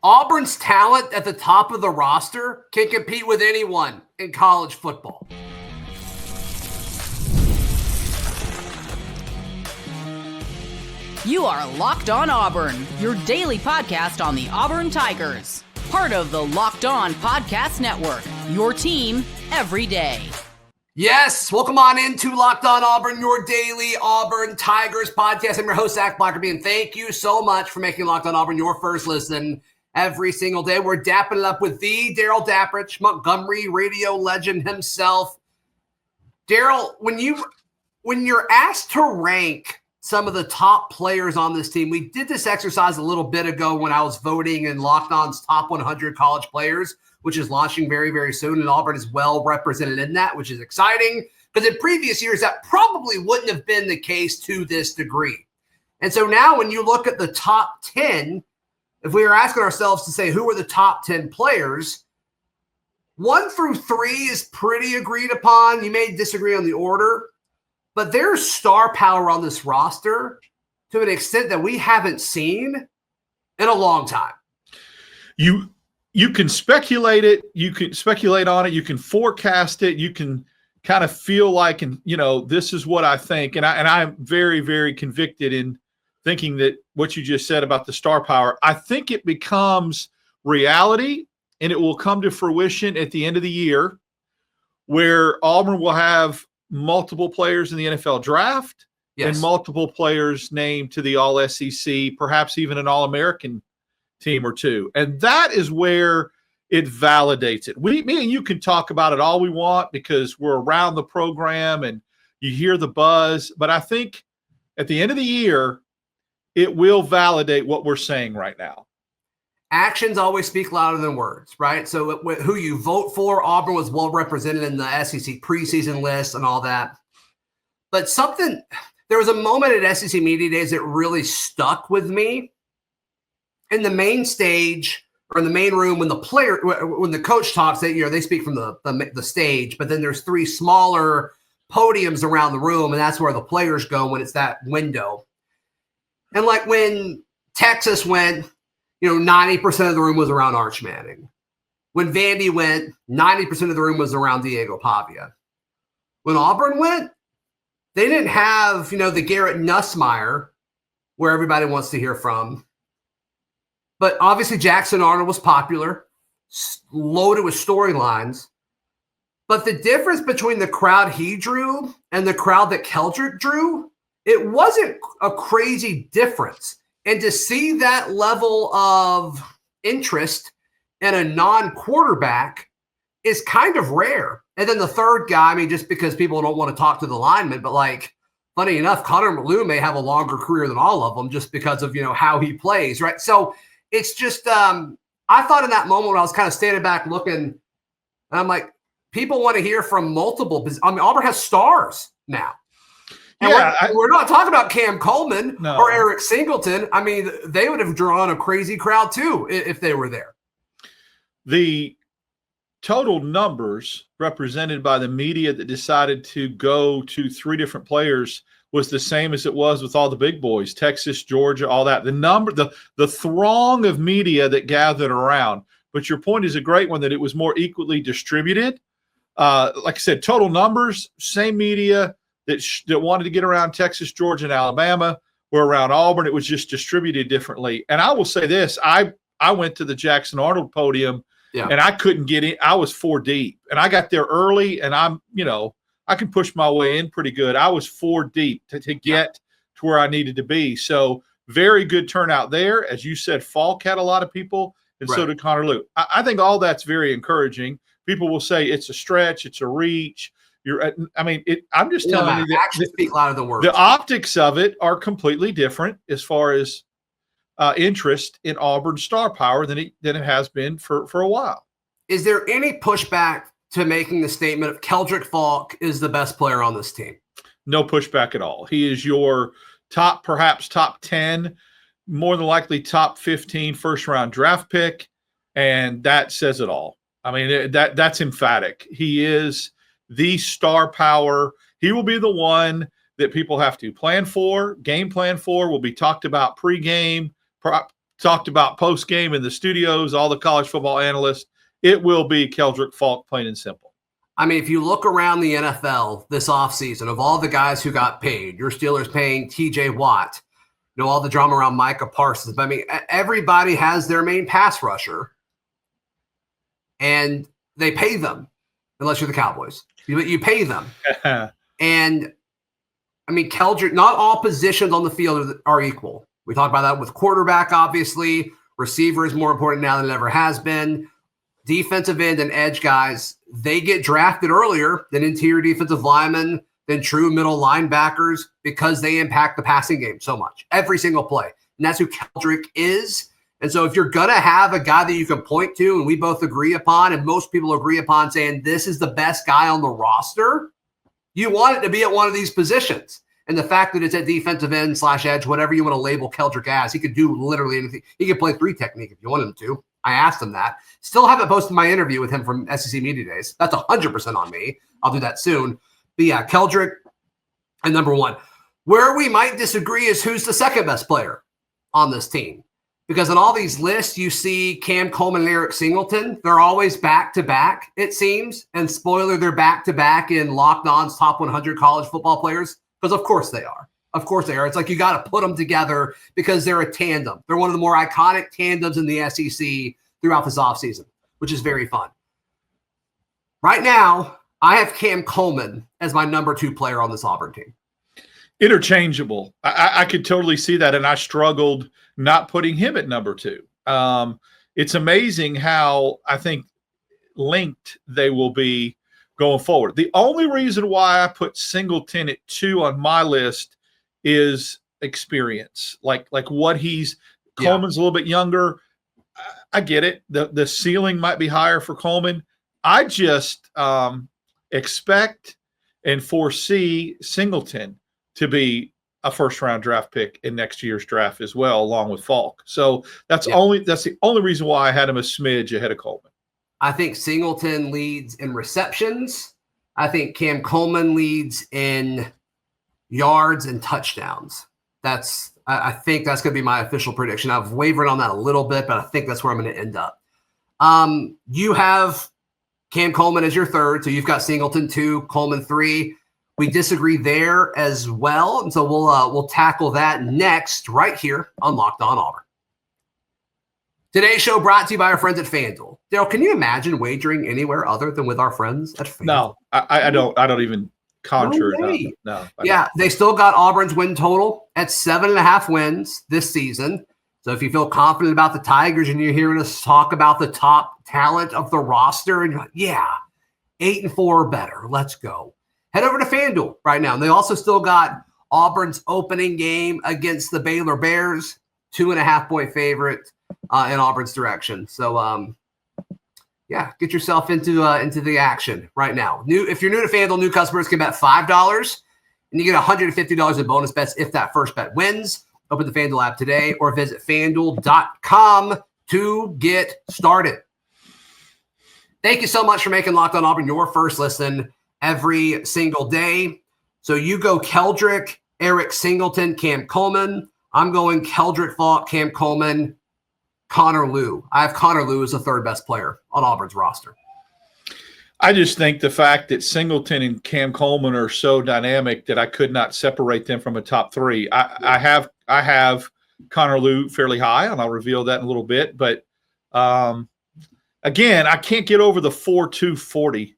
Auburn's talent at the top of the roster can compete with anyone in college football. You are Locked On Auburn, your daily podcast on the Auburn Tigers. Part of the Locked On Podcast Network, your team every day. Yes, welcome on into Locked On Auburn, your daily Auburn Tigers podcast. I'm your host, Zac Blackerby, and thank you so much for making Locked On Auburn your first listen every single day. We're dapping it up with the Darrell Dapprich, Montgomery radio legend himself. Darrell, when you're asked to rank some of the top players on this team, we did this exercise a little bit ago when I was voting in Locked On's top 100 college players, which is launching very, very soon, and Auburn is well represented in that, which is exciting, because in previous years, that probably wouldn't have been the case to this degree. And so now when you look at the top 10, if we were asking ourselves to say who are the top 10 players, 1 through 3 is pretty agreed upon. You may disagree on the order, but there's star power on this roster to an extent that we haven't seen in a long time. You can speculate it. You can speculate on it. You can forecast it. You can kind of feel like, and this is what I think. And I'm very, very convicted in thinking that what you just said about the star power, I think it becomes reality, and it will come to fruition at the end of the year, where Auburn will have multiple players in the NFL draft, yes, and multiple players named to the All-SEC, perhaps even an All-American team or two. And that is where it validates it. Me and you can talk about it all we want because we're around the program and you hear the buzz. But I think at the end of the year, it will validate what we're saying right now. Actions always speak louder than words, right? So who you vote for, Auburn was well represented in the SEC preseason list and all that. But there was a moment at SEC Media Days that really stuck with me. In the main stage or in the main room, when the coach talks, they speak from the stage, but then there's 3 smaller podiums around the room, and that's where the players go when it's that window. And like when Texas went, 90% of the room was around Arch Manning. When Vandy went, 90% of the room was around Diego Pavia. When Auburn went, they didn't have, the Garrett Nussmeier, where everybody wants to hear from. But obviously Jackson Arnold was popular, loaded with storylines. But the difference between the crowd he drew and the crowd that Keldrick drew, it wasn't a crazy difference. And to see that level of interest in a non-quarterback is kind of rare. And then the third guy, just because people don't want to talk to the linemen, but funny enough, Connor Malou may have a longer career than all of them just because of, how he plays, right? So it's just, I thought in that moment when I was kind of standing back looking, and I'm like, people want to hear from multiple. Auburn has stars now. And we're not talking about Cam Coleman or Eric Singleton. They would have drawn a crazy crowd too if they were there. The total numbers represented by the media that decided to go to 3 different players was the same as it was with all the big boys, Texas, Georgia, all that. The throng of media that gathered around. But your point is a great one, that it was more equally distributed. Like I said, total numbers, same media that wanted to get around Texas, Georgia, and Alabama were around Auburn. It was just distributed differently. And I will say this, I went to the Jackson Arnold podium, and I couldn't get in. I was 4 deep, and I got there early, and I can push my way in pretty good. I was 4 deep to get to where I needed to be. So very good turnout there. As you said, Falk had a lot of people, and so did Connor Lew. I think all that's very encouraging. People will say it's a stretch, it's a reach. I'm just telling you that actions speak louder than words. The optics of it are completely different as far as interest in Auburn star power than it has been for a while. Is there any pushback to making the statement of Keldrick Falk is the best player on this team? No pushback at all. He is your perhaps top 10, more than likely top 15 first-round draft pick, and that says it all. That's emphatic. He is the star power. He will be the one that people have to plan for, game plan for, will be talked about pregame, talked about post-game in the studios, all the college football analysts. It will be Keldrick Faulk, plain and simple. I mean, if you look around the NFL this offseason, of all the guys who got paid, your Steelers paying T.J. Watt, all the drama around Micah Parsons. But I mean, everybody has their main pass rusher, and they pay them, unless you're the Cowboys. You pay them. And, I mean, Keldrick, not all positions on the field are equal. We talked about that with quarterback, obviously. Receiver is more important now than it ever has been. Defensive end and edge guys, they get drafted earlier than interior defensive linemen, than true middle linebackers, because they impact the passing game so much. Every single play. And that's who Keldrick is. And so if you're going to have a guy that you can point to, and we both agree upon, and most people agree upon saying this is the best guy on the roster, you want it to be at one of these positions. And the fact that it's at defensive end / edge, whatever you want to label Keldrick as, he could do literally anything. He could play 3 technique if you want him to. I asked him that. Still haven't posted my interview with him from SEC Media Days. That's 100% on me. I'll do that soon. But yeah, Keldrick and number one. Where we might disagree is who's the second best player on this team. Because in all these lists, you see Cam Coleman and Eric Singleton. They're always back-to-back, it seems. And spoiler, they're back-to-back in Locked On's top 100 college football players. Because of course they are. Of course they are. It's like you got to put them together because they're a tandem. They're one of the more iconic tandems in the SEC throughout this offseason, which is very fun. Right now, I have Cam Coleman as my number 2 player on this Auburn team. Interchangeable. I could totally see that, and I struggled not putting him at number 2. It's amazing how I think linked they will be going forward. The only reason why I put Singleton at 2 on my list is experience. Like what he's – Coleman's a little bit younger. I get it. The ceiling might be higher for Coleman. I just expect and foresee Singleton to be a first-round draft pick in next year's draft as well, along with Falk. So that's the only reason why I had him a smidge ahead of Coleman. I think Singleton leads in receptions. I think Cam Coleman leads in yards and touchdowns. I think that's going to be my official prediction. I've wavered on that a little bit, but I think that's where I'm going to end up. You have Cam Coleman as your third, so you've got Singleton 2, Coleman 3. We disagree there as well, and so we'll tackle that next right here on Locked On Auburn. Today's show brought to you by our friends at FanDuel. Darrell, can you imagine wagering anywhere other than with our friends at FanDuel? No, I don't even conjure it. No. Yeah, they still got Auburn's win total at 7.5 wins this season. So if you feel confident about the Tigers and you're hearing us talk about the top talent of the roster, and you're like, yeah, 8-4 or better, let's go. Head over to FanDuel right now. And they also still got Auburn's opening game against the Baylor Bears, 2.5-point favorite in Auburn's direction. So, get yourself into the action right now. If you're new to FanDuel, new customers can bet $5 and you get $150 in bonus bets if that first bet wins. Open the FanDuel app today or visit FanDuel.com to get started. Thank you so much for making Locked On Auburn your first listen every single day. So you go Keldrick, Eric Singleton, Cam Coleman. I'm going Keldrick Faulk, Cam Coleman, Connor Lew. I have Connor Lew as the third best player on Auburn's roster. I just think the fact that Singleton and Cam Coleman are so dynamic that I could not separate them from a top 3. I have Connor Lew fairly high, and I'll reveal that in a little bit. But again, I can't get over the 4.2 40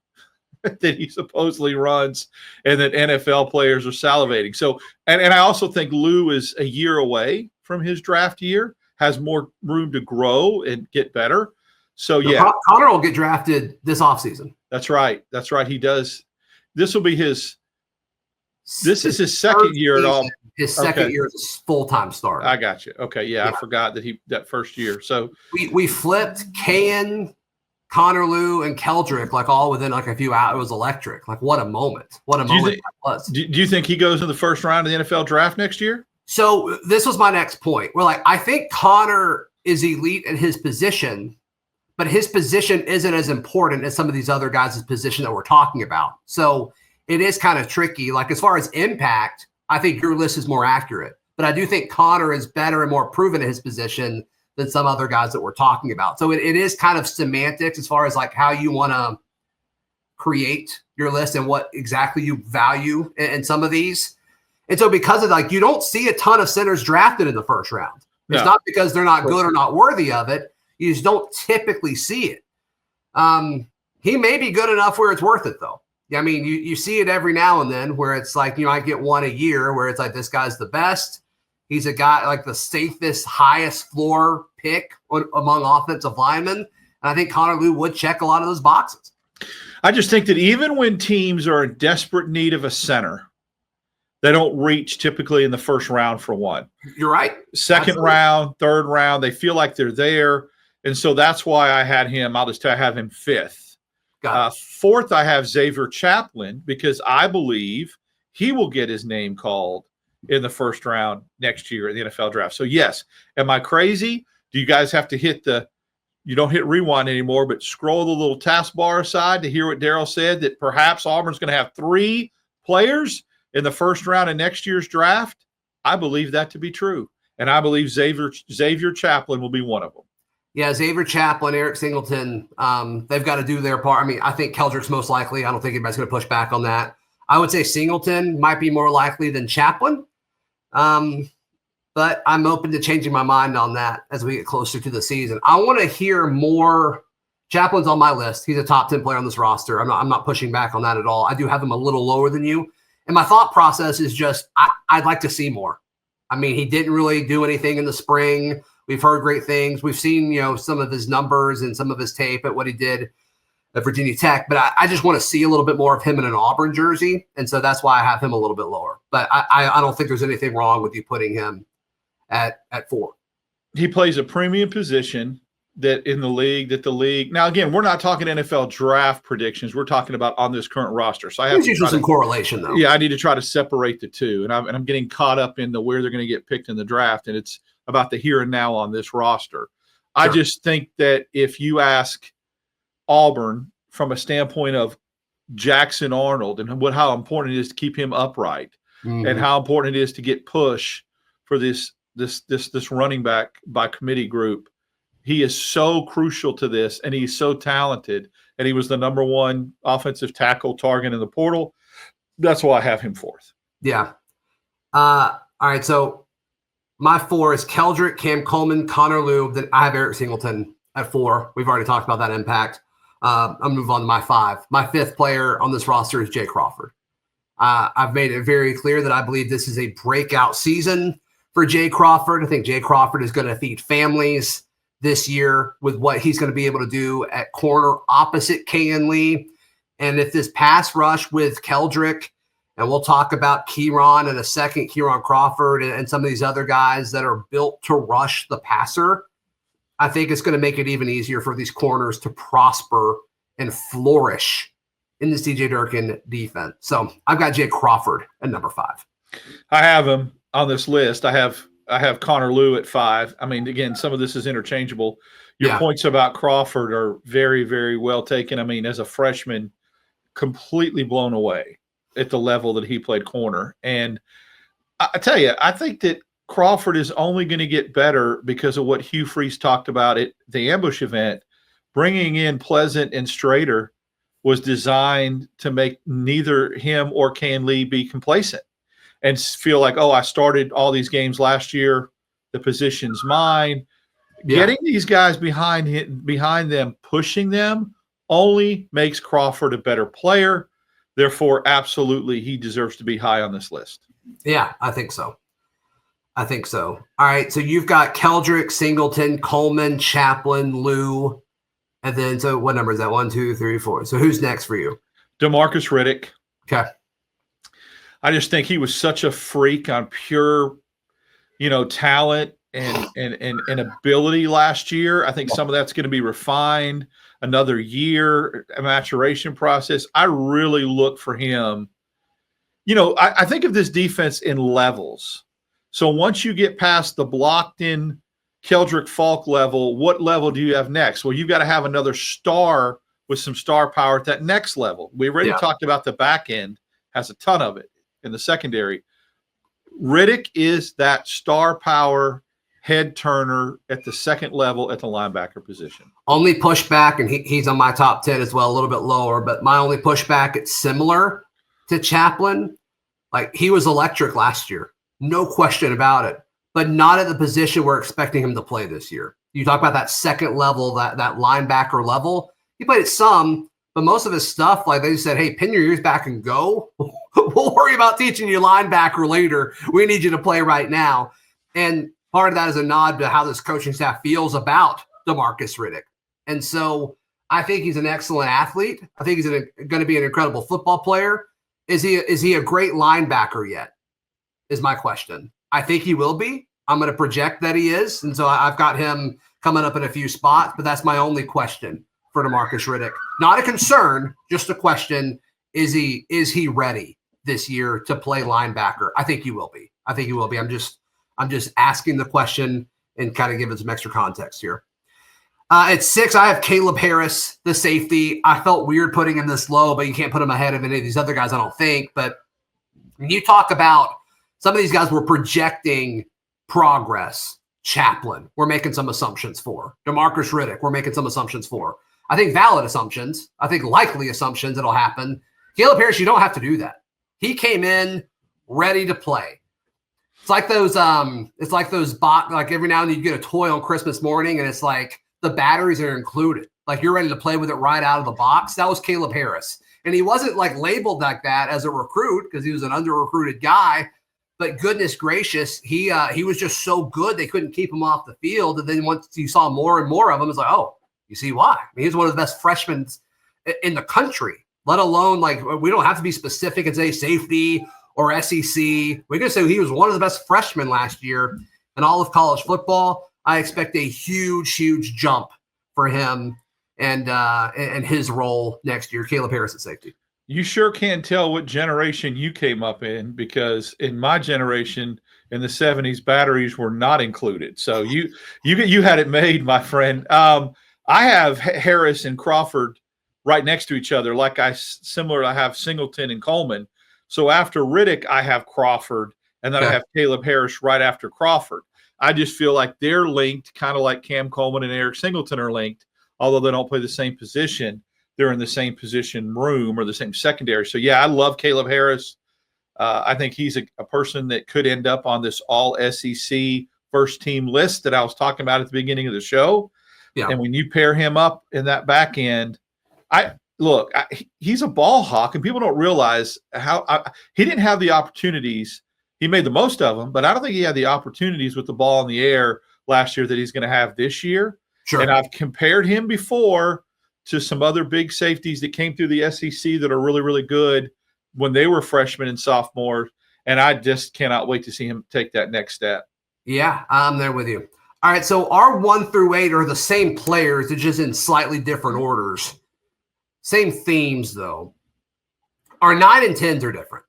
that he supposedly runs and that NFL players are salivating. So, and I also think Lew is a year away from his draft year, has more room to grow and get better. So, yeah. Connor will get drafted this offseason. That's right. He does. This is his second year at all. His second year as a full-time starter. I got you. Okay, yeah. I forgot that first year. So we flipped Kayan, Connor Lew, and Keldrick all within a few hours. It was electric. What a moment. What a moment that was. Do you think he goes in the first round of the NFL draft next year? So this was my next point. I think Connor is elite at his position, but his position isn't as important as some of these other guys' position that we're talking about. So it is kind of tricky. As far as impact, I think your list is more accurate. But I do think Connor is better and more proven at his position than some other guys that we're talking about. So it is kind of semantics as far as like how you want to create your list and what exactly you value in some of these. And so because of like, you don't see a ton of centers drafted in the first round. It's not because they're not good or not worthy of it. You just don't typically see it. He may be good enough where it's worth it though. I mean, you see it every now and then where it's like, I get one a year where it's like, this guy's the best. He's a guy like the safest, highest floor pick among offensive linemen. And I think Connor Lew would check a lot of those boxes. I just think that even when teams are in desperate need of a center, they don't reach typically in the first round for one. You're right. Second round, third round, they feel like they're there. And so that's why I had him. I'll just have him fifth. Fourth, I have Xavier Chaplin because I believe he will get his name called in the first round next year in the NFL draft. So, yes, am I crazy? Do you guys have to you don't hit rewind anymore, but scroll the little taskbar aside to hear what Darrell said, that perhaps Auburn's going to have 3 players in the first round of next year's draft? I believe that to be true. And I believe Xavier Chaplin will be one of them. Yeah, Xavier Chaplin, Eric Singleton, they've got to do their part. I mean, I think Keldrick's most likely. I don't think anybody's going to push back on that. I would say Singleton might be more likely than Chaplin. But I'm open to changing my mind on that as we get closer to the season. I want to hear more. Chaplin's on my list. He's a top 10 player on this roster. I'm not pushing back on that at all. I do have him a little lower than you. And my thought process is just I'd like to see more. I mean, he didn't really do anything in the spring. We've heard great things. We've seen, some of his numbers and some of his tape at what he did at Virginia Tech. But I just want to see a little bit more of him in an Auburn jersey. And so that's why I have him a little bit lower. But I don't think there's anything wrong with you putting him at 4. He plays a premium position that the league. Now, again, we're not talking NFL draft predictions. We're talking about on this current roster. So I have usually some correlation, though. Yeah, I need to try to separate the two. And I'm getting caught up in where they're going to get picked in the draft. And it's about the here and now on this roster. Sure. I just think that if you ask Auburn from a standpoint of Jackson Arnold and how important it is to keep him upright and how important it is to get push for this running back by committee group, he is so crucial to this, and he's so talented, and he was the number 1 offensive tackle target in the portal. That's why I have him 4th. Yeah. All right, so my 4 is Keldrick, Cam Coleman, Connor Lew. Then I have Eric Singleton at 4. We've already talked about that impact. I'm going to move on to my 5. My 5th player on this roster is Jay Crawford. I've made it very clear that I believe this is a breakout season for Jay Crawford. I think Jay Crawford is going to feed families this year with what he's going to be able to do at corner opposite Kayan Lee. And if this pass rush with Keldrick, and we'll talk about Kieran in a second, Kieran Crawford and some of these other guys that are built to rush the passer, I think it's going to make it even easier for these corners to prosper and flourish in the CJ Durkin defense. So I've got Jay Crawford at number 5. I have him on this list. I have Connor Lew at 5. I mean, again, some of this is interchangeable. Your points about Crawford are very, very well taken. I mean, as a freshman, completely blown away at the level that he played corner. And I tell you, I think that Crawford is only going to get better because of what Hugh Freeze talked about at the ambush event. Bringing in Pleasant and Strader was designed to make neither him or Kayan Lee be complacent and feel like, I started all these games last year. The position's mine. Yeah. Getting these guys behind them, pushing them, only makes Crawford a better player. Therefore, absolutely, he deserves to be high on this list. Yeah, I think so. All right, so you've got Keldrick, Singleton, Coleman, Chaplain, Lew, and then so what number is that? 1, 2, 3, 4. So who's next for you? DeMarcus Riddick. Okay. I just think he was such a freak on pure, talent and ability last year. I think some of that's going to be refined. Another year, a maturation process. I really look for him. I think of this defense in levels. So once you get past the blocked-in Keldrick Falk level, what level do you have next? Well, you've got to have another star with some star power at that next level. We already talked about the back end, has a ton of it in the secondary. Riddick is that star power, head turner at the second level at the linebacker position. Only pushback, and he's on my top 10 as well, a little bit lower, but my only pushback, it's similar to Chaplain. Like, he was electric last year, no question about it, but not at the position we're expecting him to play this year. You talk about that second level, that linebacker level. He played it some, but most of his stuff, like they just said, hey, pin your ears back and go. We'll worry about teaching you linebacker later. We need you to play right now. And part of that is a nod to how this coaching staff feels about DeMarcus Riddick. And so I think he's an excellent athlete. I think he's going to be an incredible football player. Is he a great linebacker yet? Is my question. I think he will be. I'm going to project that he is. And so I've got him coming up in a few spots, but that's my only question for DeMarcus Riddick. Not a concern, just a question. Is he ready this year to play linebacker? I think he will be. I'm just asking the question and kind of giving some extra context here. At 6, I have Caleb Harris, the safety. I felt weird putting him this low, but you can't put him ahead of any of these other guys, I don't think. But when you talk about some of these guys, we're projecting progress. Chaplain, we're making some assumptions for. DeMarcus Riddick, we're making some assumptions for. I think valid assumptions. I think likely assumptions that'll happen. Caleb Harris, you don't have to do that. He came in ready to play. It's like those like every now and then you get a toy on Christmas morning and it's like the batteries are included. Like you're ready to play with it right out of the box. That was Caleb Harris. And he wasn't like labeled like that as a recruit because he was an under-recruited guy. But goodness gracious, he was just so good they couldn't keep him off the field. And then once you saw more and more of him, it's like, oh, you see why. I mean, he's one of the best freshmen in the country, let alone like we don't have to be specific and say safety or SEC. We can say he was one of the best freshmen last year in all of college football. I expect a huge, huge jump for him and his role next year. Caleb Harris at safety. You sure can't tell what generation you came up in, because in my generation in the 70s, batteries were not included. So you had it made, my friend. I have Harris and Crawford right next to each other, like I have Singleton and Coleman. So after Riddick, I have Crawford, and then I have Caleb Harris right after Crawford. I just feel like they're linked, kind of like Cam Coleman and Eric Singleton are linked, although they don't play the same position. They're in the same position room or the same secondary. So, yeah, I love Caleb Harris. I think he's a person that could end up on this all-SEC first-team list that I was talking about at the beginning of the show. Yeah. And when you pair him up in that back end, he's a ball hawk, and people don't realize how he didn't have the opportunities. He made the most of them, but I don't think he had the opportunities with the ball in the air last year that he's going to have this year. Sure. And I've compared him before to some other big safeties that came through the SEC that are really, really good when they were freshmen and sophomores. And I just cannot wait to see him take that next step. Yeah, I'm there with you. All right, so our 1 through 8 are the same players, they're just in slightly different orders. Same themes, though. Our 9 and 10s are different.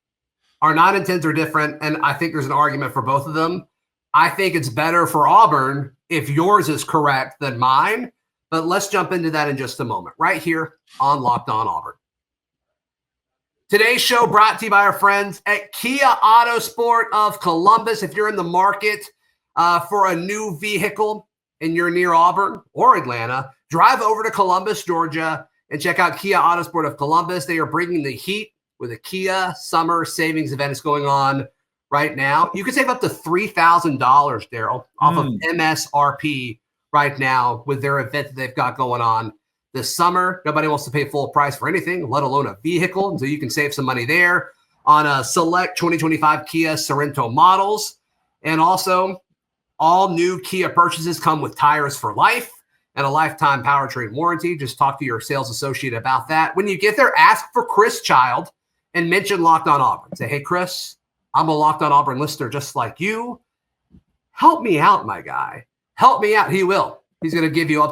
Our 9 and 10s are different, and I think there's an argument for both of them. I think it's better for Auburn if yours is correct than mine. But let's jump into that in just a moment, right here on Locked On Auburn. Today's show brought to you by our friends at Kia Autosport of Columbus. If you're in the market for a new vehicle and you're near Auburn or Atlanta, drive over to Columbus, Georgia, and check out Kia Autosport of Columbus. They are bringing the heat with a Kia summer savings event that's going on right now. You can save up to $3,000, Darrell, off of MSRP right now with their event that they've got going on this summer. Nobody wants to pay full price for anything, let alone a vehicle. And so you can save some money there on a select 2025 Kia Sorento models. And also, all new Kia purchases come with tires for life and a lifetime powertrain warranty. Just talk to your sales associate about that. When you get there, ask for Chris Child and mention Locked On Auburn. Say, hey, Chris, I'm a Locked On Auburn listener just like you. Help me out, my guy. Help me out. He will. He's going to give you an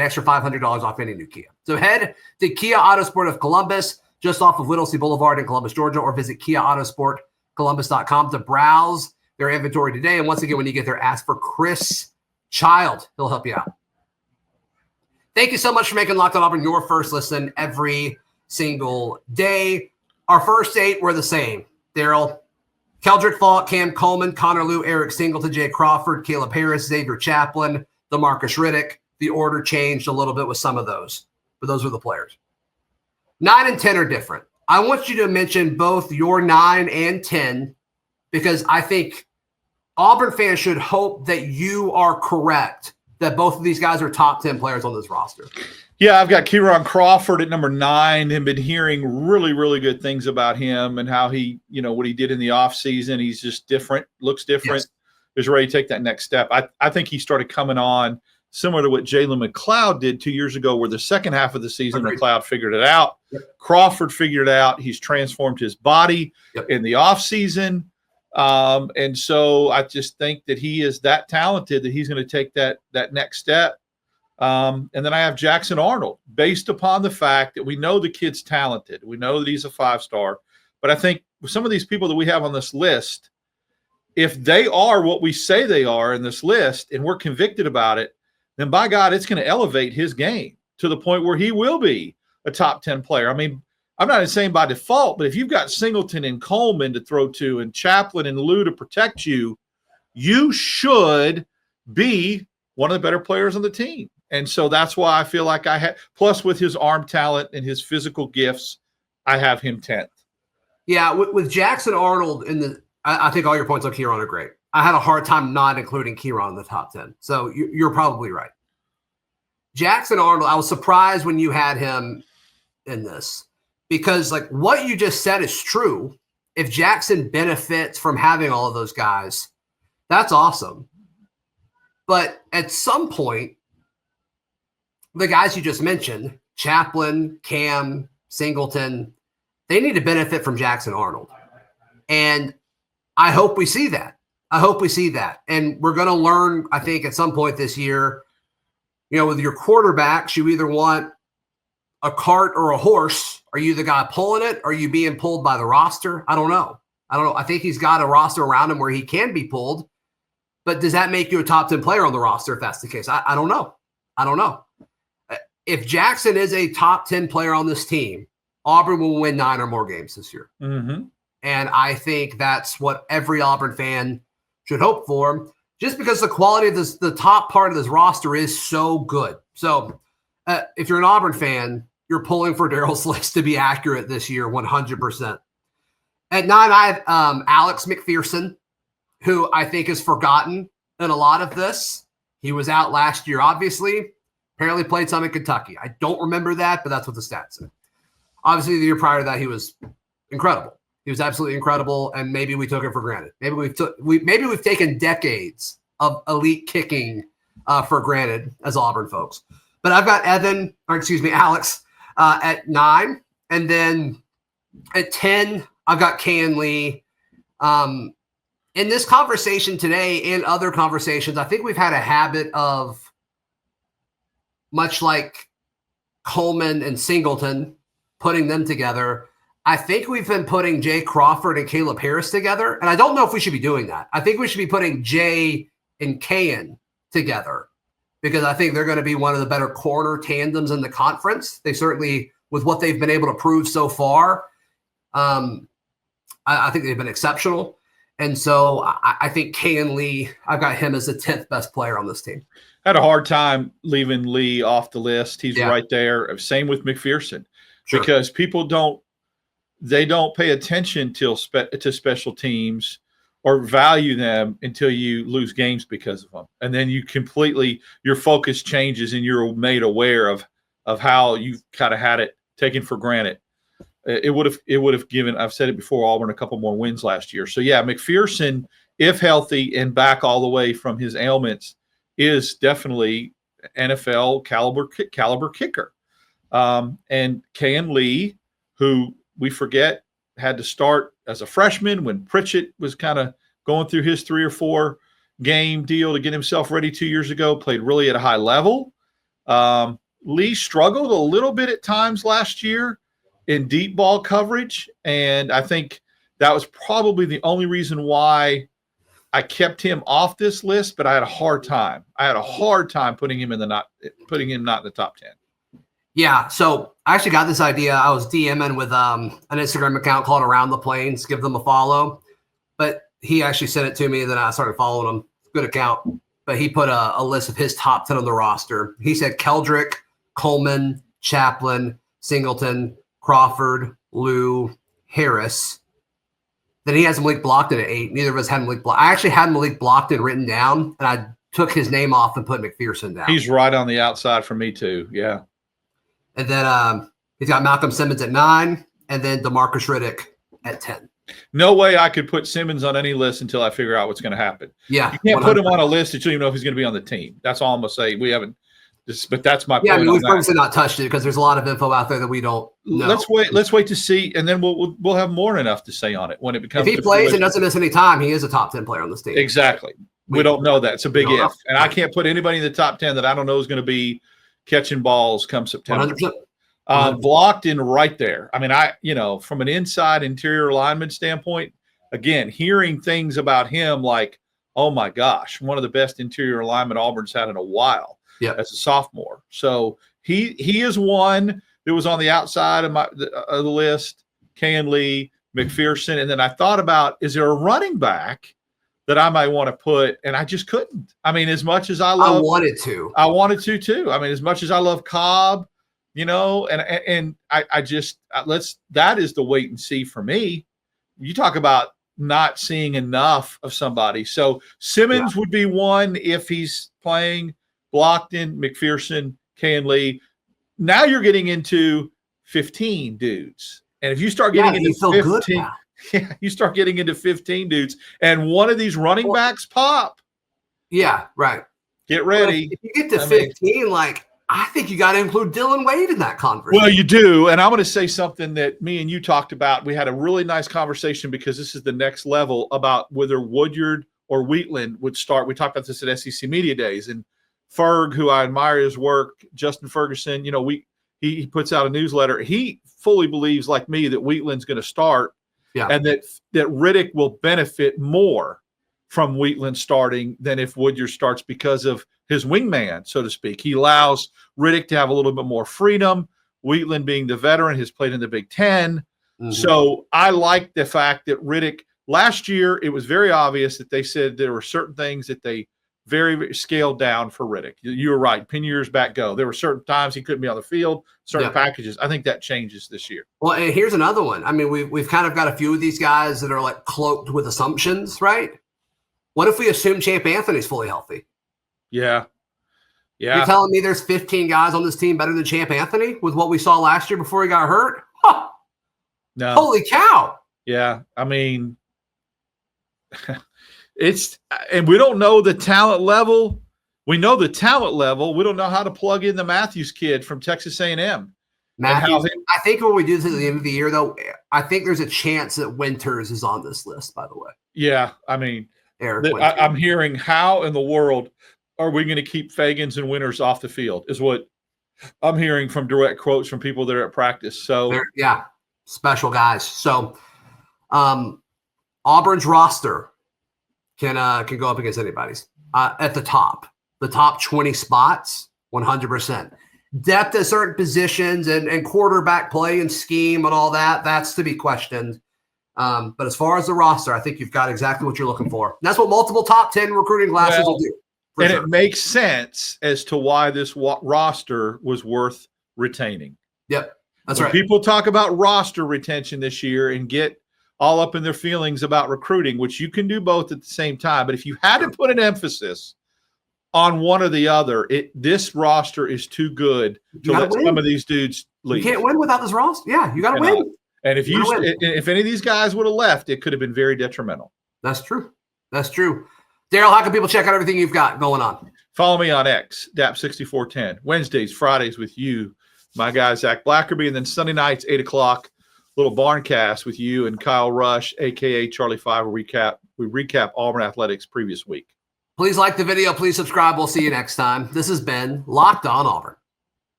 extra $500 off any new Kia. So head to Kia Autosport of Columbus, just off of Whittlesey Boulevard in Columbus, Georgia, or visit KiaAutosportColumbus.com to browse their inventory today. And once again, when you get there, ask for Chris Child. He'll help you out. Thank you so much for making Locked On Auburn your first listen every single day. Our first 8 were the same. Darrell, Keldrick Faulk, Cam Coleman, Connor Lew, Eric Singleton, Jay Crawford, Caleb Harris, Xavier Chaplin, DeMarcus Riddick. The order changed a little bit with some of those, but those were the players. 9 and 10 are different. I want you to mention both your 9 and 10 because I think Auburn fans should hope that you are correct that both of these guys are top 10 players on this roster. Yeah, I've got Kieran Crawford at number 9 and been hearing really, really good things about him and how he, what he did in the offseason. He's just different, looks different, is ready to take that next step. I think he started coming on similar to what Jalen McLeod did 2 years ago, where the second half of the season, McLeod figured it out. Yep. Crawford figured it out. He's transformed his body in the offseason. And so I just think that he is that talented that he's going to take that next step. And then I have Jackson Arnold, based upon the fact that we know the kid's talented. We know that he's a 5-star. But I think with some of these people that we have on this list, if they are what we say they are in this list and we're convicted about it, then by God, it's going to elevate his game to the point where he will be a top 10 player. I mean, I'm not saying by default, but if you've got Singleton and Coleman to throw to and Chaplain and Lew to protect you, you should be one of the better players on the team. And so that's why I feel like I have, plus with his arm talent and his physical gifts, I have him 10th. Yeah, with Jackson Arnold I think all your points on Kieran are great. I had a hard time not including Kieran in the top 10. So you're probably right. Jackson Arnold, I was surprised when you had him in this because like what you just said is true. If Jackson benefits from having all of those guys, that's awesome. But at some point, the guys you just mentioned, Chaplain, Cam, Singleton, they need to benefit from Jackson Arnold. And I hope we see that. And we're going to learn, I think, at some point this year, with your quarterbacks, you either want a cart or a horse. Are you the guy pulling it? Or are you being pulled by the roster? I don't know. I think he's got a roster around him where he can be pulled. But does that make you a top 10 player on the roster if that's the case? I don't know. If Jackson is a top 10 player on this team, Auburn will win 9 or more games this year. Mm-hmm. And I think that's what every Auburn fan should hope for, just because the quality of the top part of this roster is so good. So if you're an Auburn fan, you're pulling for Darrell's list to be accurate this year, 100%. At 9, I have Alex McPherson, who I think is forgotten in a lot of this. He was out last year, obviously. Apparently played some in Kentucky. I don't remember that, but that's what the stats say. Obviously, the year prior to that, he was incredible. He was absolutely incredible, and maybe we took it for granted. Maybe we've taken decades of elite kicking for granted as Auburn folks. But I've got Alex at 9, and then at 10, I've got Kean Lee. In this conversation today and other conversations, I think we've had a habit of, much like Coleman and Singleton, putting them together. I think we've been putting Jay Crawford and Caleb Harris together, and I don't know if we should be doing that. I think we should be putting Jay and Kean together because I think they're going to be one of the better corner tandems in the conference. They certainly, with what they've been able to prove so far, I think they've been exceptional. And so I think Kean Lee, I've got him as the 10th best player on this team. Had a hard time leaving Lee off the list. He's right there. Same with McPherson, because people don't pay attention to special teams or value them until you lose games because of them. And then your focus changes and you're made aware of how you kind of had it taken for granted. It would have given, I've said it before, Auburn a couple more wins last year. So yeah, McPherson, if healthy and back all the way from his ailments, is definitely NFL caliber kicker. And Kean Lee, who we forget had to start as a freshman when Pritchett was kind of going through his 3 or 4 game deal to get himself ready 2 years ago, played really at a high level. Lee struggled a little bit at times last year in deep ball coverage, and I think that was probably the only reason why I kept him off this list, but I had a hard time. Putting him not in the top 10. Yeah, so I actually got this idea. I was DMing with an Instagram account called Around the Plains. Give them a follow. but he actually sent it to me, and then I started following him. Good account. But he put a list of his top 10 on the roster. He said Keldrick, Coleman, Chaplain, Singleton, Crawford, Lou, Harris. Then he has Malik Blockton at 8. Neither of us had Malik Blockton. I actually had Malik Blockton written down, and I took his name off and put McPherson down. He's right on the outside for me too. Yeah. And then he's got Malcolm Simmons at 9, and then DeMarcus Riddick at 10. No way I could put Simmons on any list until I figure out what's going to happen. Yeah. You can't 100%. Put him on a list that you don't even know if he's going to be on the team. That's all I'm going to say. We haven't – but that's my point. Yeah, I mean, we've purposely not touched it because there's a lot of info out there that we don't know. Let's wait to see, and then we'll have more than enough to say on it when it becomes – if he plays and doesn't miss any time, he is a top 10 player on this team. Exactly. We don't know that. It's a big if. And I can't put anybody in the top 10 that I don't know is going to be catching balls come September. 100%. Blocked in right there. I mean, from an inside interior lineman standpoint, again, hearing things about him like, oh my gosh, one of the best interior linemen Auburn's had in a while as a sophomore. So he is one that was on the outside of the list, Can Lee, McPherson. And then I thought about, is there a running back that I might want to put? And I just couldn't. I mean, as much as I wanted to too. I mean, as much as I love Cobb, and I just that is the wait and see for me. You talk about not seeing enough of somebody. So Simmons would be one if he's playing. Blockton, McPherson, Can Lee. Now you're getting into 15 dudes. And if you start getting into 15, you start getting into 15 dudes, and one of these running backs pop. Yeah, right. Get ready. If you get to 15, I think you got to include Dylan Wade in that conversation. Well, you do. And I'm going to say something that me and you talked about. We had a really nice conversation because this is the next level about whether Woodyard or Wheatland would start. We talked about this at SEC Media Days. And Ferg, who I admire his work, Justin Ferguson, he puts out a newsletter. He fully believes, like me, that Wheatland's going to start and that Riddick will benefit more from Wheatland starting than if Woodyard starts because of his wingman, so to speak. He allows Riddick to have a little bit more freedom. Wheatland, being the veteran, has played in the Big Ten. Mm-hmm. So I like the fact that Riddick – last year it was very obvious that they said there were certain things that they very, very scaled down for Riddick. You were right. 10 years back go. There were certain times he couldn't be on the field, certain packages. I think that changes this year. Well, and here's another one. I mean, we've kind of got a few of these guys that are cloaked with assumptions, right? What if we assume Champ Anthony's fully healthy? Yeah. You're telling me there's 15 guys on this team better than Champ Anthony with what we saw last year before he got hurt? Huh. No. Holy cow. Yeah. I mean, and we don't know the talent level. We know the talent level. We don't know how to plug in the Matthews kid from Texas A&M. Matthews, I think when we do this at the end of the year, though, I think there's a chance that Winters is on this list, by the way. Yeah. I mean, I'm hearing, how in the world are we going to keep Fagans and Winters off the field is what I'm hearing from direct quotes from people that are at practice. So special guys. So Auburn's roster can go up against anybody's at the top 20 spots, 100%. Depth at certain positions and quarterback play and scheme and all that's to be questioned. But as far as the roster, I think you've got exactly what you're looking for. And that's what multiple top 10 recruiting classes will do. And it makes sense as to why this roster was worth retaining. Yep, that's when right. People talk about roster retention this year and get all up in their feelings about recruiting, which you can do both at the same time. But if you had to put an emphasis on one or the other, this roster is too good to let some of these dudes leave. You can't win without this roster. Yeah, you got to win. And if any of these guys would have left, it could have been very detrimental. That's true. Darrell, how can people check out everything you've got going on? Follow me on X, DAP6410. Wednesdays, Fridays with you, my guy Zac Blackerby, and then Sunday nights, 8 o'clock, little barncast with you and Kyle Rush, a.k.a. Charlie 5. We recap Auburn athletics previous week. Please like the video. Please subscribe. We'll see you next time. This has been Locked On Auburn.